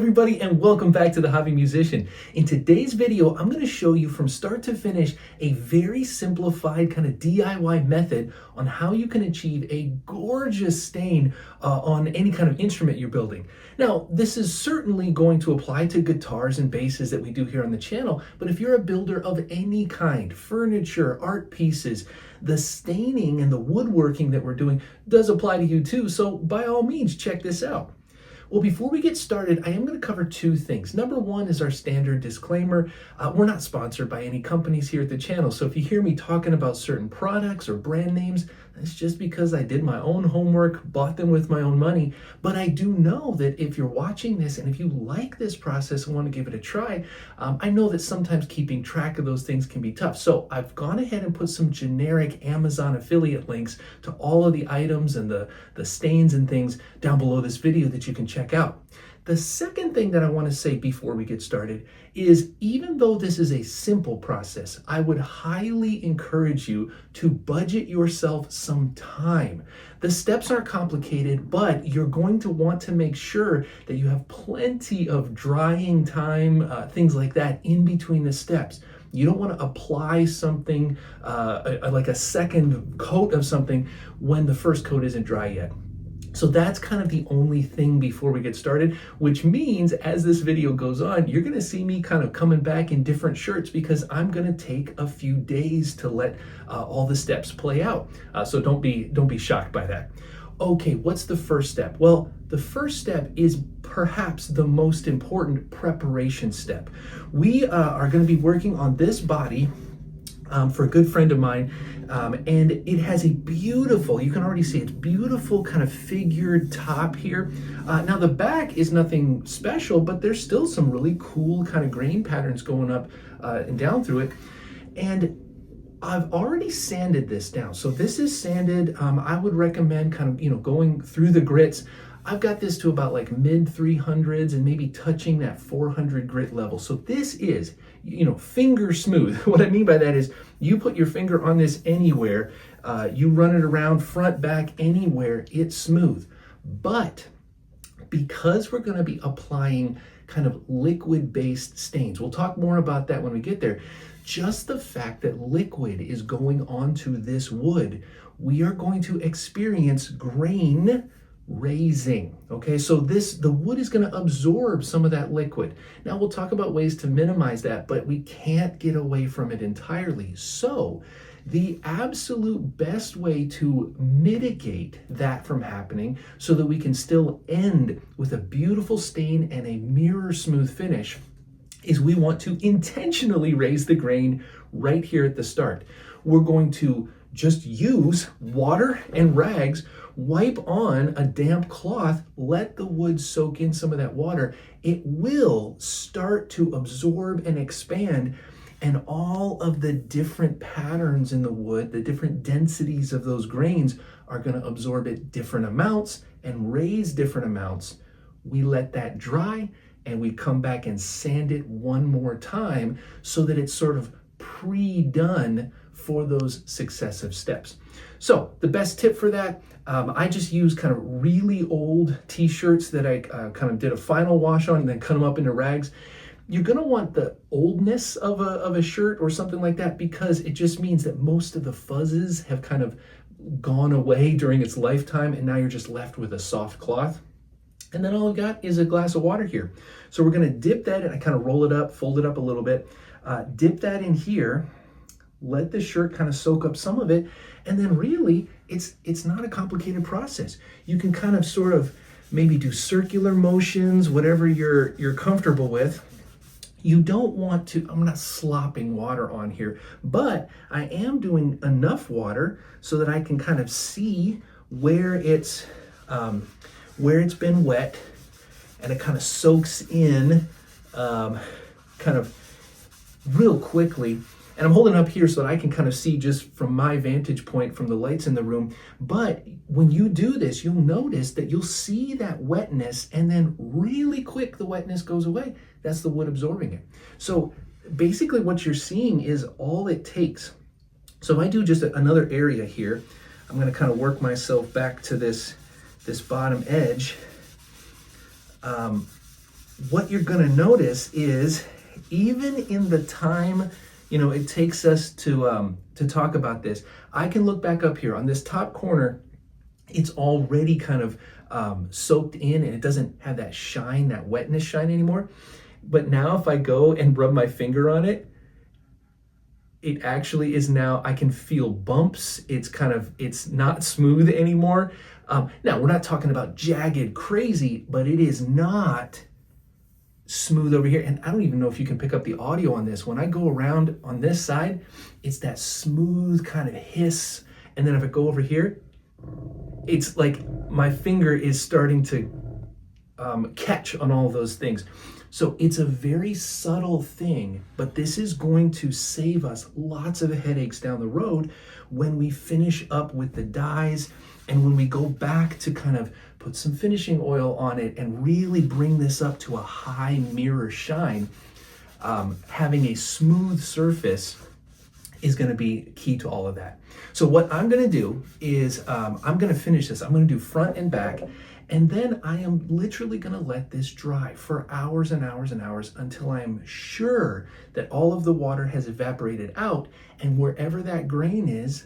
everybody, and welcome back to The Hobby Musician. In today's video, I'm going to show you from start to finish a very simplified kind of DIY method on how you can achieve a gorgeous stain on any kind of instrument you're building. Now, this is certainly going to apply to guitars and basses that we do here on the channel, but if you're a builder of any kind, furniture, art pieces, the staining and the woodworking that we're doing does apply to you too, so by all means, check this out. Well, before we get started, I am going to cover two things. Number one is our standard disclaimer. We're not sponsored by any companies here at the channel, so if you hear me talking about certain products or brand names, that's just because I did my own homework, bought them with my own money. But I do know that if you're watching this and if you like this process and want to give it a try, I know that sometimes keeping track of those things can be tough. So I've gone ahead and put some generic Amazon affiliate links to all of the items and the stains and things down below this video that you can check out. The second thing that I want to say before we get started is, even though this is a simple process, I would highly encourage you to budget yourself some time. The steps aren't complicated, but you're going to want to make sure that you have plenty of drying time, things like that in between the steps. You don't want to apply something like a second coat of something when the first coat isn't dry yet. So that's kind of the only thing before we get started, which means as this video goes on, you're going to see me kind of coming back in different shirts because I'm going to take a few days to let all the steps play out. So don't be shocked by that. Okay, what's the first step? Well, the first step is perhaps the most important preparation step. We are going to be working on this body for a good friend of mine, and it has a beautiful, you can already see it's beautiful kind of figured top here. Now the back is nothing special, but there's still some really cool kind of grain patterns going up and down through it. And I've already sanded this down. So this is sanded. I would recommend kind of, going through the grits. I've got this to about like mid 300s and maybe touching that 400 grit level. So this is, finger smooth. What I mean by that is you put your finger on this anywhere, you run it around front, back, anywhere, it's smooth. But because we're going to be applying kind of liquid-based stains, we'll talk more about that when we get there. Just the fact that liquid is going onto this wood, we are going to experience grain raising. Okay, so the wood is going to absorb some of that liquid. Now we'll talk about ways to minimize that, but we can't get away from it entirely. So the absolute best way to mitigate that from happening so that we can still end with a beautiful stain and a mirror smooth finish is we want to intentionally raise the grain right here at the start. We're going to just use water and rags, wipe on a damp cloth, let the wood soak in some of that water. It will start to absorb and expand, and all of the different patterns in the wood, the different densities of those grains are going to absorb at different amounts and raise different amounts. We let that dry and we come back and sand it one more time so that it's sort of pre-done for those successive steps. So the best tip for that, I just use kind of really old t-shirts that I kind of did a final wash on and then cut them up into rags. You're going to want the oldness of a shirt or something like that because it just means that most of the fuzzes have kind of gone away during its lifetime, and now you're just left with a soft cloth. And then all I've got is a glass of water here. So we're going to dip that, and I kind of roll it up, fold it up a little bit, dip that in here, let the shirt kind of soak up some of it, and then really it's not a complicated process. You can kind of sort of maybe do circular motions, whatever you're comfortable with. You don't want to, I'm not slopping water on here, but I am doing enough water so that I can kind of see where it's been wet, and it kind of soaks in kind of real quickly. And I'm holding it up here so that I can kind of see just from my vantage point from the lights in the room. But when you do this, you'll notice that you'll see that wetness, and then really quick the wetness goes away. That's the wood absorbing it. So basically what you're seeing is all it takes. So if I do just another area here, I'm going to kind of work myself back to this bottom edge. what you're gonna notice is even in the time, it takes us to talk about this, I can look back up here on this top corner. It's already kind of soaked in and it doesn't have that shine, that wetness shine anymore. But now if I go and rub my finger on it, it actually is now, I can feel bumps. It's not smooth anymore. Now we're not talking about jagged crazy, but it is not smooth over here. And I don't even know if you can pick up the audio on this. When I go around on this side, it's that smooth kind of hiss. And then if I go over here, it's like my finger is starting to catch on all those things. So it's a very subtle thing, but this is going to save us lots of headaches down the road when we finish up with the dyes and when we go back to kind of put some finishing oil on it and really bring this up to a high mirror shine. Having a smooth surface is going to be key to all of that. So what I'm going to do is I'm going to finish this. I'm going to do front and back. And then I am literally going to let this dry for hours and hours and hours until I am sure that all of the water has evaporated out. And wherever that grain is,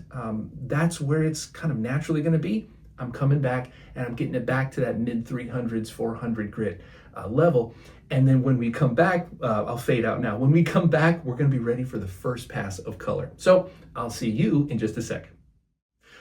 that's where it's kind of naturally going to be. I'm coming back and I'm getting it back to that mid 300s, 400 grit level. And then when we come back, I'll fade out now. When we come back, we're going to be ready for the first pass of color. So I'll see you in just a sec.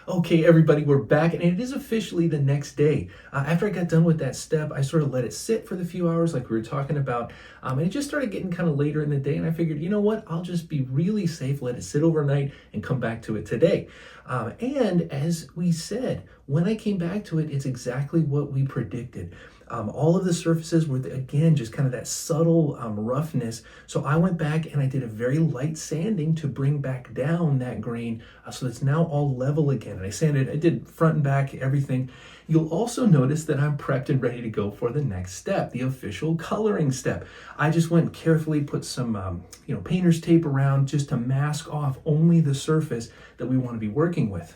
Okay, everybody, we're back, and it is officially the next day. After I got done with that step, I sort of let it sit for the few hours like we were talking about, and it just started getting kind of later in the day, and I figured, you know what, I'll just be really safe, let it sit overnight, and come back to it today. And as we said, when I came back to it, it's exactly what we predicted. All of the surfaces were, again, just kind of that subtle roughness. So I went back and I did a very light sanding to bring back down that grain so it's now all level again. And I did front and back, everything. You'll also notice that I'm prepped and ready to go for the next step, the official coloring step. I just went and carefully put some painter's tape around just to mask off only the surface that we want to be working with.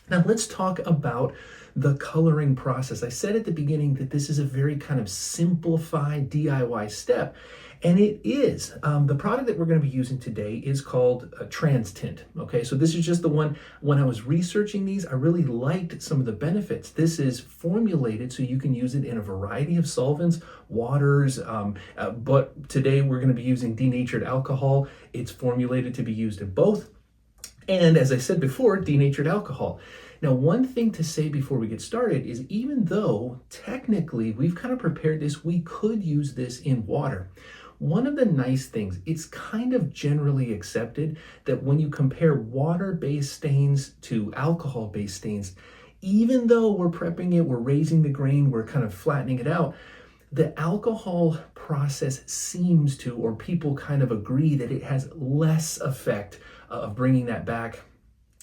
Now let's talk about the coloring process. I said at the beginning that this is a very kind of simplified DIY step, and it is. The product that we're going to be using today is called Trans Tint. Okay, so this is just the one. When I was researching these, I really liked some of the benefits. This is formulated so you can use it in a variety of solvents, waters, but today we're going to be using denatured alcohol. It's formulated to be used in both. And as I said before, denatured alcohol. Now, one thing to say before we get started is even though technically we've kind of prepared this, we could use this in water. One of the nice things, it's kind of generally accepted that when you compare water-based stains to alcohol-based stains, even though we're prepping it, we're raising the grain, we're kind of flattening it out, the alcohol process seems to, or people kind of agree that it has less effect of bringing that back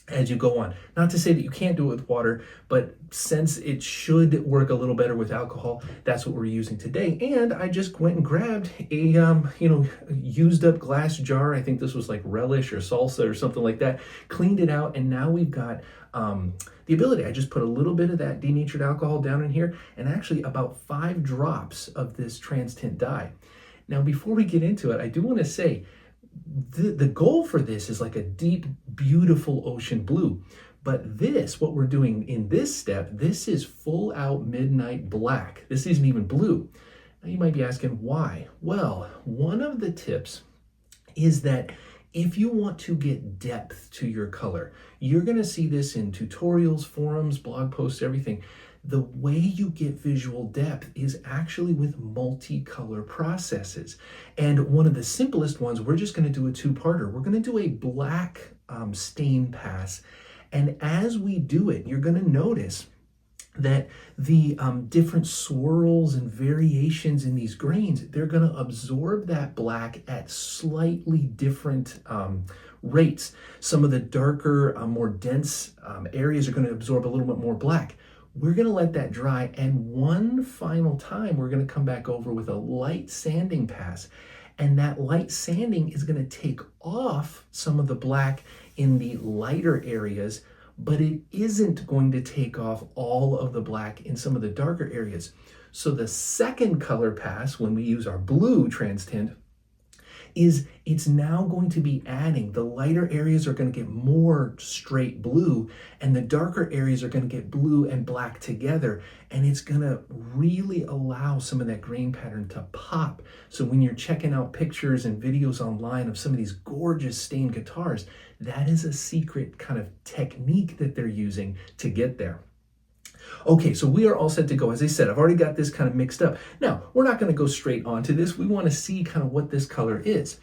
as you go on. Not to say that you can't do it with water, but since it should work a little better with alcohol, that's what we're using today. And I just went and grabbed a used up glass jar. I think this was like relish or salsa or something like that. Cleaned it out, and now we've got the ability. I just put a little bit of that denatured alcohol down in here, and actually about 5 drops of this Trans Tint dye. Now, before we get into it, I do want to say, the goal for this is like a deep, beautiful ocean blue. But this, what we're doing in this step, this is full out midnight black. This isn't even blue. Now you might be asking why? Well, one of the tips is that if you want to get depth to your color, you're going to see this in tutorials, forums, blog posts, everything. The way you get visual depth is actually with multicolor processes. And one of the simplest ones, we're just going to do a 2-parter. We're going to do a black stain pass. And as we do it, you're going to notice that the different swirls and variations in these grains, they're going to absorb that black at slightly different rates. Some of the darker, more dense areas are going to absorb a little bit more black. We're going to let that dry, and one final time we're going to come back over with a light sanding pass, and that light sanding is going to take off some of the black in the lighter areas, but it isn't going to take off all of the black in some of the darker areas. So the second color pass, when we use our blue trans tint, is it's now going to be adding, the lighter areas are going to get more straight blue and the darker areas are going to get blue and black together, and it's going to really allow some of that grain pattern to pop. So when you're checking out pictures and videos online of some of these gorgeous stained guitars, that is a secret kind of technique that they're using to get there. Okay, so we are all set to go. As I said, I've already got this kind of mixed up. Now, we're not going to go straight onto this. We want to see kind of what this color is.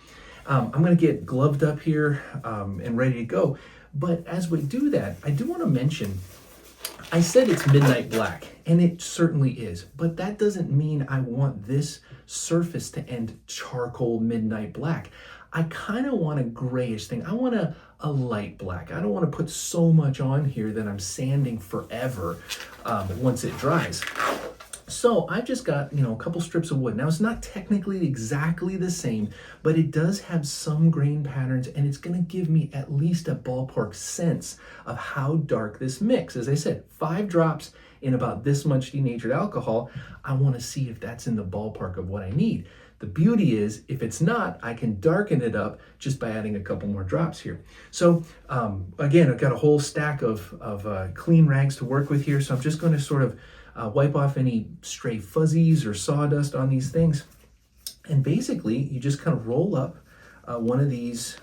I'm going to get gloved up here and ready to go. But as we do that, I do want to mention, I said it's midnight black, and it certainly is. But that doesn't mean I want this surface to end charcoal midnight black. I kind of want a grayish thing. I want a light black. I don't want to put so much on here that I'm sanding forever once it dries. So I've just got, a couple strips of wood. Now it's not technically exactly the same, but it does have some grain patterns, and it's going to give me at least a ballpark sense of how dark this mix. As I said, 5 drops in about this much denatured alcohol. I want to see if that's in the ballpark of what I need. The beauty is, if it's not, I can darken it up just by adding a couple more drops here. So again, I've got a whole stack of clean rags to work with here. So I'm just going to sort of wipe off any stray fuzzies or sawdust on these things. And basically, you just kind of roll up one of these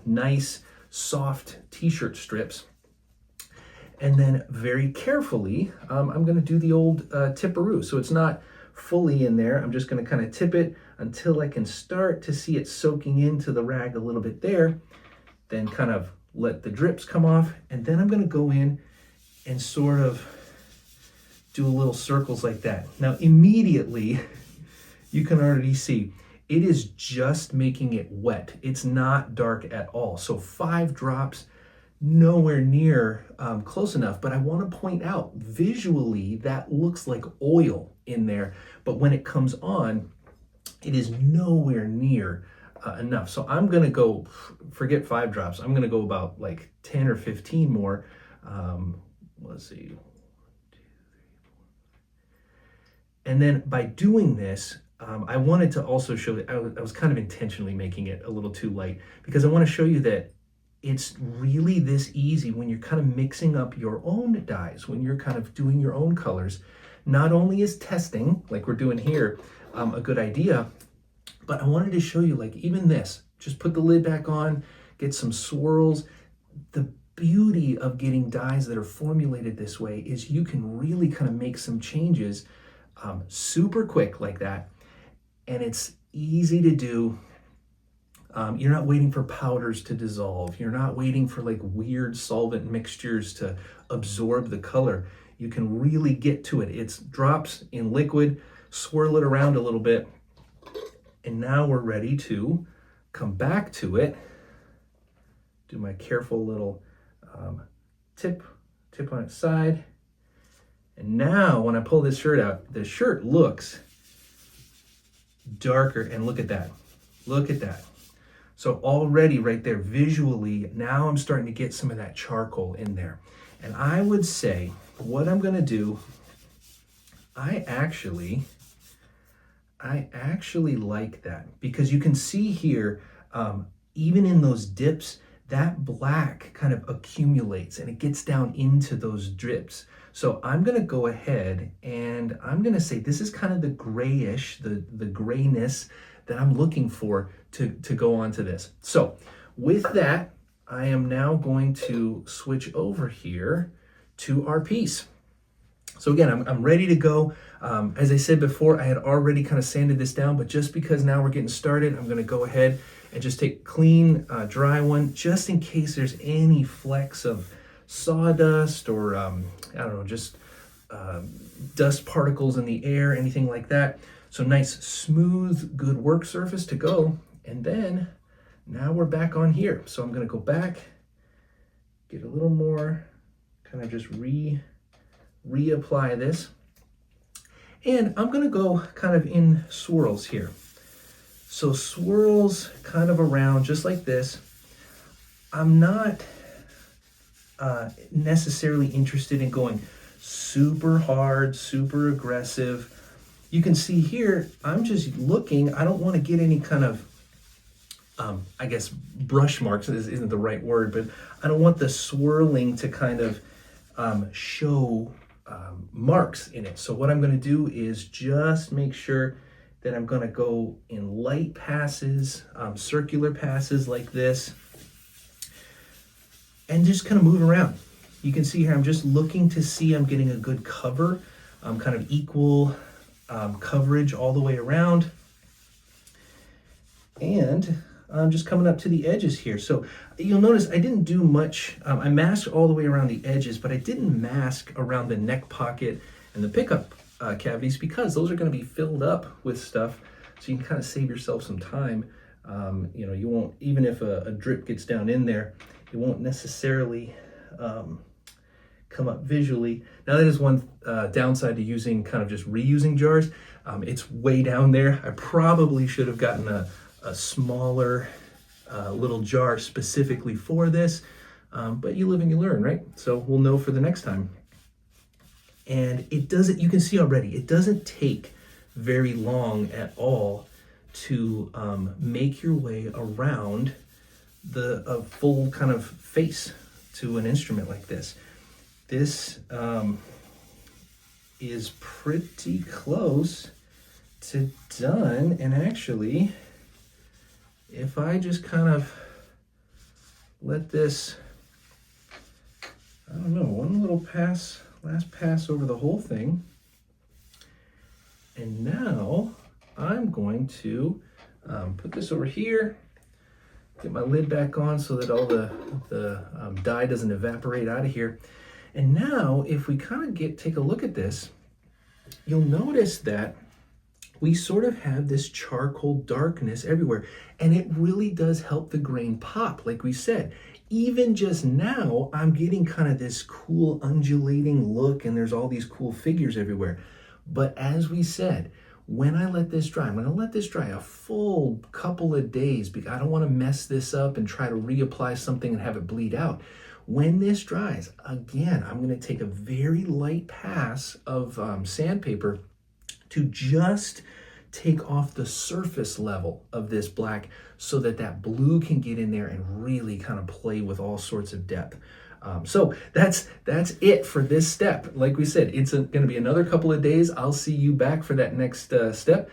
nice, soft t-shirt strips. And then very carefully, I'm going to do the old tipperoo. So it's not fully in there. I'm just going to kind of tip it until I can start to see it soaking into the rag a little bit there. Then kind of let the drips come off. And then I'm going to go in and sort of do little circles like that. Now, immediately, you can already see it is just making it wet. It's not dark at all. So 5 drops, nowhere near close enough, but I want to point out visually that looks like oil in there, but when it comes on, it is nowhere near enough. So I'm going to go, forget 5 drops, I'm going to go about like 10 or 15 more. Let's see. 1, 2, 3, 4. And then by doing this, I wanted to also show that I was kind of intentionally making it a little too light, because I want to show you that it's really this easy when you're kind of mixing up your own dyes, when you're kind of doing your own colors. Not only is testing, like we're doing here, a good idea, but I wanted to show you, like, even this, just put the lid back on, get some swirls. The beauty of getting dyes that are formulated this way is you can really kind of make some changes super quick like that, and it's easy to do. You're not waiting for powders to dissolve. You're not waiting for like weird solvent mixtures to absorb the color. You can really get to it. It's drops in liquid, swirl it around a little bit, and now we're ready to come back to it. Do my careful little tip on its side. And now when I pull this shirt out, the shirt looks darker, and look at that. Look at that. So already right there, visually, now I'm starting to get some of that charcoal in there. And I would say what I'm going to do, I actually like that, because you can see here, even in those dips, that black kind of accumulates and it gets down into those drips. So I'm going to go ahead and I'm going to say this is kind of the grayish, the grayness that I'm looking for to go onto this. So with that, I am now going to switch over here to our piece. So again, I'm ready to go. As I said before, I had already kind of sanded this down, but just because now we're getting started, I'm going to go ahead and just take clean, dry one, just in case there's any flecks of sawdust or, I don't know, just dust particles in the air, anything like that. So nice, smooth, good work surface to go. And then now we're back on here. So I'm going to go back, get a little more, kind of just reapply this. And I'm going to go kind of in swirls here. So swirls kind of around just like this. I'm not necessarily interested in going super hard, super aggressive. You can see here, I'm just looking, I don't want to get any kind of, I guess brush marks isn't the right word, but I don't want the swirling to kind of show marks in it. So what I'm going to do is just make sure that I'm going to go in light passes, circular passes like this, and just kind of move around. You can see here, I'm just looking to see I'm getting a good cover, kind of equal coverage all the way around. And I'm just coming up to the edges here. So you'll notice I didn't do much. I masked all the way around the edges, but I didn't mask around the neck pocket and the pickup cavities, because those are going to be filled up with stuff. So you can kind of save yourself some time. You know, you won't, even if a drip gets down in there, it won't necessarily come up visually. Now that is one downside to using kind of just reusing jars. It's way down there. I probably should have gotten a smaller little jar specifically for this, but you live and you learn, right? So we'll know for the next time. And it doesn't, you can see already, it doesn't take very long at all to make your way around a full kind of face to an instrument like this. This is pretty close to done, and actually, if I just kind of let this, I don't know, one little pass, last pass over the whole thing, and now I'm going to put this over here, get my lid back on so that all the dye doesn't evaporate out of here. And now if we kind of take a look at this, you'll notice that we sort of have this charcoal darkness everywhere, and it really does help the grain pop, like we said. Even just now, I'm getting kind of this cool undulating look, and there's all these cool figures everywhere. But as we said, when I let this dry, I'm going to let this dry a full couple of days, because I don't want to mess this up and try to reapply something and have it bleed out. When this dries, again, I'm going to take a very light pass of sandpaper to just take off the surface level of this black so that that blue can get in there and really kind of play with all sorts of depth. So that's it for this step. Like we said, it's going to be another couple of days. I'll see you back for that next step.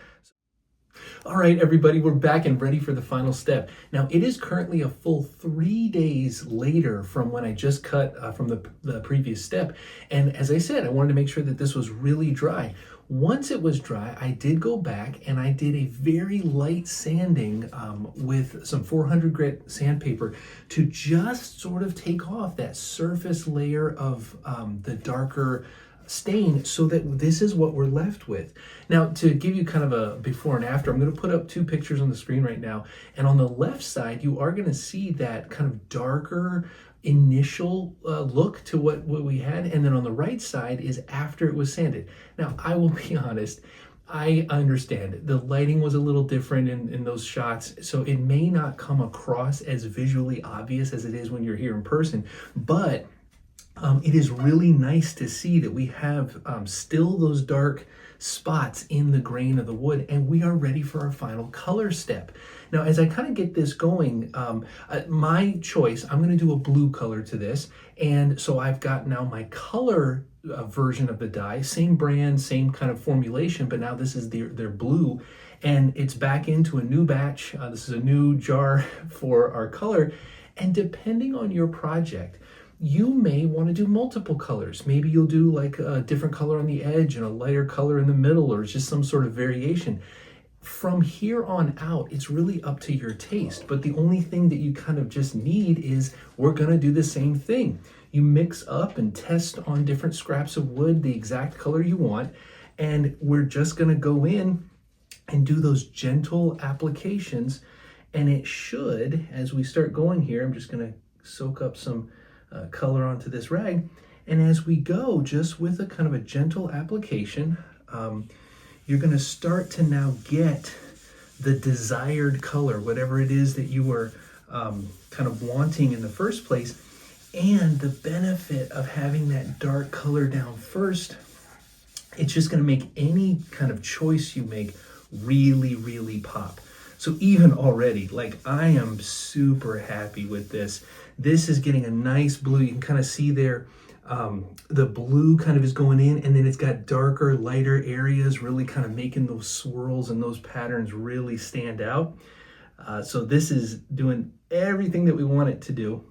All right, everybody, we're back and ready for the final step. Now, it is currently a full 3 days later from when I just cut from the previous step. And as I said, I wanted to make sure that this was really dry. Once it was dry, I did go back and I did a very light sanding with some 400 grit sandpaper to just sort of take off that surface layer of the darker stain, so that this is what we're left with. Now, to give you kind of a before and after, I'm going to put up two pictures on the screen right now. And on the left side, you are going to see that kind of darker initial look to what we had. And then on the right side is after it was sanded. Now, I will be honest, I understand the lighting was a little different in those shots, so it may not come across as visually obvious as it is when you're here in person, but it is really nice to see that we have still those dark spots in the grain of the wood, and we are ready for our final color step. Now, as I kind of get this going, my choice, I'm going to do a blue color to this, and so I've got now my color version of the dye, same brand, same kind of formulation, but now this is their blue, and it's back into a new batch. This is a new jar for our color, and depending on your project, you may want to do multiple colors. Maybe you'll do like a different color on the edge and a lighter color in the middle, or just some sort of variation. From here on out, it's really up to your taste. But the only thing that you kind of just need is, we're going to do the same thing. You mix up and test on different scraps of wood the exact color you want. And we're just going to go in and do those gentle applications. And it should, as we start going here, I'm just going to soak up some color onto this rag, and as we go, just with a kind of a gentle application, you're going to start to now get the desired color, whatever it is that you were kind of wanting in the first place. And the benefit of having that dark color down first, it's just gonna make any kind of choice you make really, really pop. So even already, like, I am super happy with this. This is getting a nice blue. You can kind of see there, the blue kind of is going in, and then it's got darker, lighter areas, really kind of making those swirls and those patterns really stand out. So this is doing everything that we want it to do.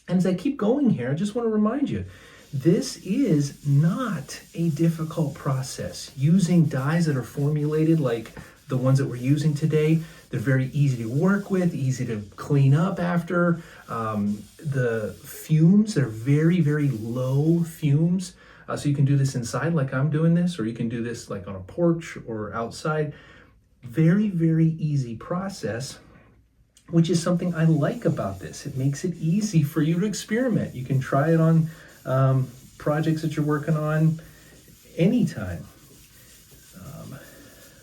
And as I keep going here, I just want to remind you, this is not a difficult process. Using dyes that are formulated like the ones that we're using today, they're very easy to work with, easy to clean up after. The fumes, they're very, very low fumes. So you can do this inside like I'm doing this, or you can do this like on a porch or outside. Very, very easy process, which is something I like about this. It makes it easy for you to experiment. You can try it on projects that you're working on anytime.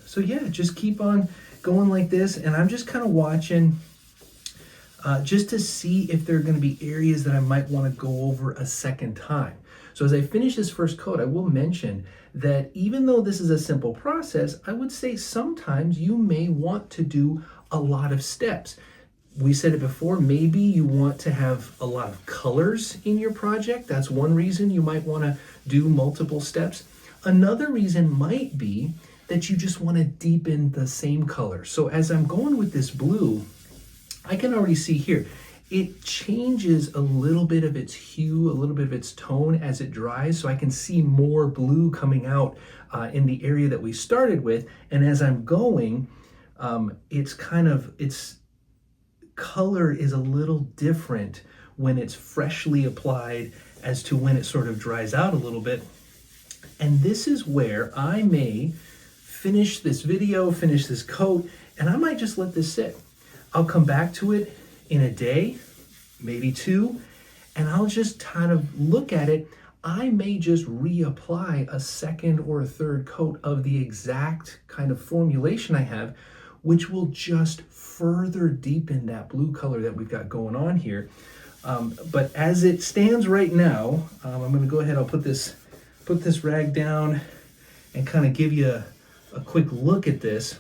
So yeah, just keep on going like this, and I'm just kind of watching just to see if there are going to be areas that I might want to go over a second time. So as I finish this first coat, I will mention that even though this is a simple process, I would say sometimes you may want to do a lot of steps. We said it before, maybe you want to have a lot of colors in your project. That's one reason you might want to do multiple steps. Another reason might be that you just want to deepen the same color. So as I'm going with this blue, I can already see here, it changes a little bit of its hue, a little bit of its tone as it dries. So I can see more blue coming out in the area that we started with. And as I'm going, its color is a little different when it's freshly applied as to when it sort of dries out a little bit. And this is where I may finish this video, finish this coat, and I might just let this sit. I'll come back to it in a day, maybe two, and I'll just kind of look at it. I may just reapply a second or a third coat of the exact kind of formulation I have, which will just further deepen that blue color that we've got going on here. But as it stands right now, I'm gonna go ahead, I'll put this rag down and kind of give you a quick look at this.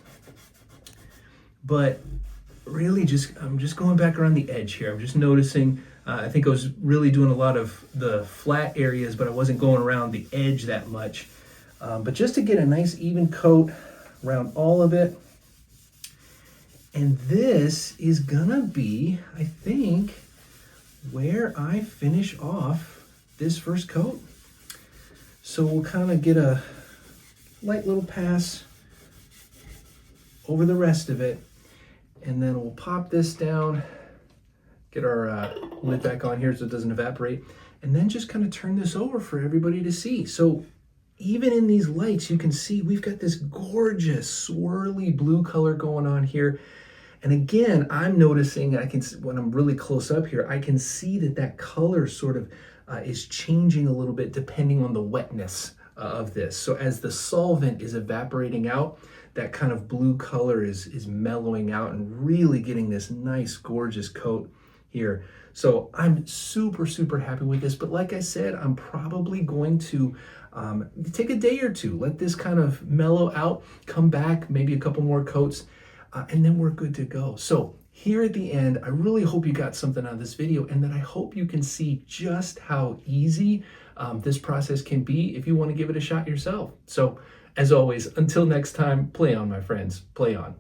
But really I'm just going back around the edge here. I'm just noticing, I think I was really doing a lot of the flat areas, but I wasn't going around the edge that much. But just to get a nice even coat around all of it. And this is gonna be, I think, where I finish off this first coat. So we'll kind of get a light little pass over the rest of it, and then we'll pop this down, get our lid back on here so it doesn't evaporate, and then just kind of turn this over for everybody to see. So even in these lights, you can see we've got this gorgeous swirly blue color going on here. And again, I'm noticing, when I'm really close up here, I can see that color sort of is changing a little bit depending on the wetness of this. So as the solvent is evaporating out, that kind of blue color is mellowing out and really getting this nice, gorgeous coat here. So I'm super, super happy with this. But like I said, I'm probably going to take a day or two, let this kind of mellow out, come back, maybe a couple more coats, and then we're good to go. So here at the end, I really hope you got something out of this video, and that I hope you can see just how easy this process can be if you want to give it a shot yourself. So as always, until next time, play on, my friends, play on.